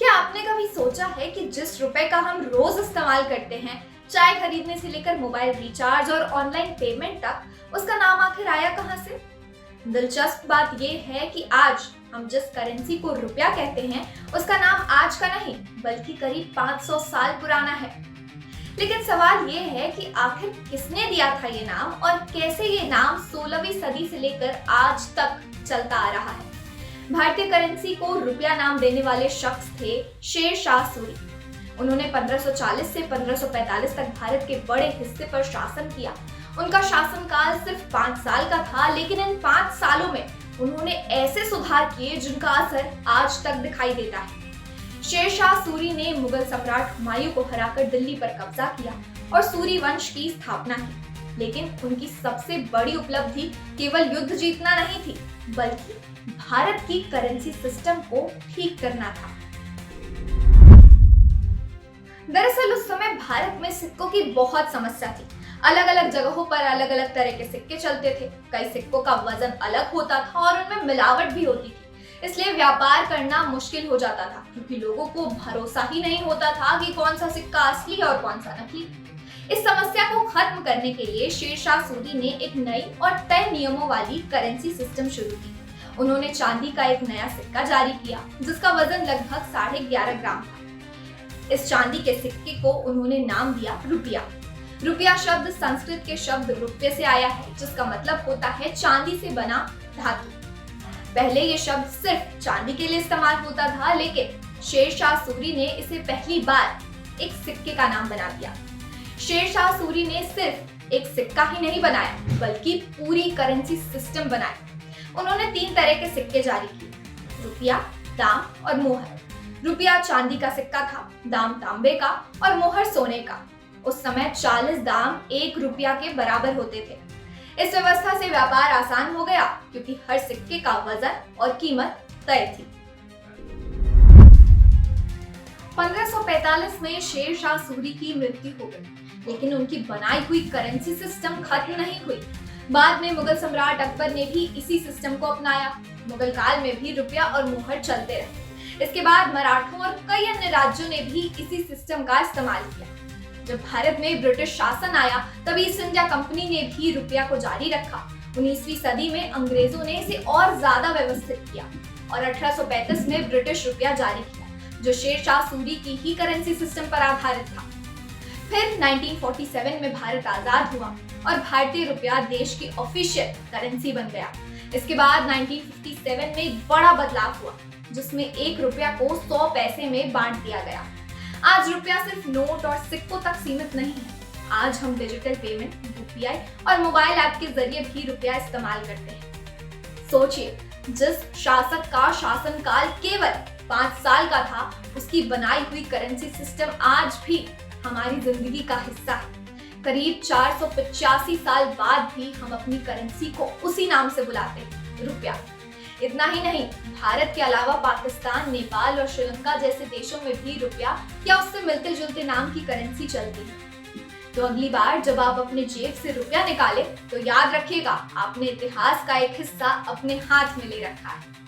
क्या आपने कभी सोचा है कि जिस रुपए का हम रोज इस्तेमाल करते हैं, चाय खरीदने से लेकर मोबाइल रिचार्ज और ऑनलाइन पेमेंट तक, उसका नाम आखिर आया कहां से? दिलचस्प बात यह है कि आज हम जिस करेंसी को रुपया कहते हैं, उसका नाम आज का नहीं बल्कि करीब 500 साल पुराना है। लेकिन सवाल ये है कि आखिर किसने दिया था ये नाम और कैसे ये नाम 16वीं सदी से लेकर आज तक चलता आ रहा है। भारतीय करेंसी को रुपया नाम देने वाले शख्स थे शेर शाह सूरी। उन्होंने 1540 से 1545 तक भारत के बड़े हिस्से पर शासन किया। उनका शासनकाल सिर्फ 5 साल का था, लेकिन इन 5 सालों में उन्होंने ऐसे सुधार किए जिनका असर आज तक दिखाई देता है। शेर शाह सूरी ने मुगल सम्राट हुमायूं को हराकर दिल्ली पर कब्जा किया और सूरी वंश की स्थापना की। लेकिन उनकी सबसे बड़ी उपलब्धि केवल युद्ध जीतना नहीं थी, बल्कि भारत की करेंसी सिस्टम को ठीक करना था। दरअसल उस समय भारत में सिक्कों की बहुत समस्या थी। अलग अलग जगहों पर अलग अलग तरह के सिक्के चलते थे। कई सिक्कों का वजन अलग होता था और उनमें मिलावट भी होती थी। इसलिए व्यापार करना मुश्किल हो जाता था, क्योंकि लोगों को भरोसा ही नहीं होता था कि कौन सा सिक्का असली है और कौन सा नकली। इस समस्या को खत्म करने के लिए शेर शाह सूरी ने एक नई और तय नियमों वाली करेंसी सिस्टम शुरू की। उन्होंने चांदी का एक नया सिक्का जारी किया, जिसका वजन लगभग 11.5 ग्राम था। इस चांदी के सिक्के को उन्होंने नाम दिया रुपया। रुपया शब्द संस्कृत के शब्द रुपये से आया है, जिसका मतलब होता है चांदी से बना धातु। पहले ये शब्द सिर्फ चांदी के लिए इस्तेमाल होता था, लेकिन शेर शाह सूरी ने इसे पहली बार एक सिक्के का नाम बना दिया। शेर शाह सूरी ने सिर्फ एक सिक्का ही नहीं बनाया, बल्कि पूरी करेंसी सिस्टम बनाई। उन्होंने 3 तरह के सिक्के जारी किए: रुपया, दाम और मोहर। रुपया चांदी का सिक्का था, दाम तांबे का और मोहर सोने का। उस समय 40 दाम 1 रुपया के बराबर होते थे। इस व्यवस्था से व्यापार आसान हो गया, क्योंकि हर सिक्के का वजन और कीमत तय थी। 1545 में शेर शाह सूरी की मृत्यु हो गई, लेकिन उनकी बनाई हुई करेंसी सिस्टम खत्म नहीं हुई। बाद में मुगल सम्राट अकबर ने भी इसी सिस्टम को अपनाया। मुगल काल में भी रुपया और मोहर चलते रहे। इसके बाद मराठों और कई अन्य राज्यों ने भी इसी सिस्टम का इस्तेमाल किया। जब भारत में ब्रिटिश शासन आया, तब ईस्ट इंडिया कंपनी ने भी रुपया को जारी रखा। 19वीं सदी में अंग्रेजों ने इसे और ज्यादा व्यवस्थित किया और 1835 में ब्रिटिश रुपया जारी किया, जो शेर शाह सूरी की ही करेंसी सिस्टम पर आधारित था। फिर 1947 में भारत आजाद हुआ और भारतीय रुपया देश की ऑफिशियल करेंसी बन गया। इसके बाद 1957 में एक बड़ा बदलाव हुआ, जिसमें 1 रुपया को 100 पैसे में बांट दिया गया। आज रुपया सिर्फ नोट और सिक्कों तक सीमित नहीं है। आज हम डिजिटल पेमेंट, यूपीआई और मोबाइल ऐप के जरिए भी रुपया इस्तेमाल करते हैं। सोचिए, जिस शासक का शासनकाल केवल 5 साल का था, उसकी बनाई हुई करेंसी सिस्टम आज भी हमारी जिंदगी का हिस्सा है। करीब 485 साल बाद भी हम अपनी करेंसी को उसी नाम से बुलाते हैं, रुपया। इतना ही नहीं, भारत के अलावा पाकिस्तान, नेपाल और श्रीलंका जैसे देशों में भी रुपया या उससे मिलते जुलते नाम की करेंसी चलती है। तो अगली बार जब आप अपने जेब से रुपया निकालें, तो याद रखिएगा, आपने इतिहास का एक हिस्सा अपने हाथ में ले रखा है।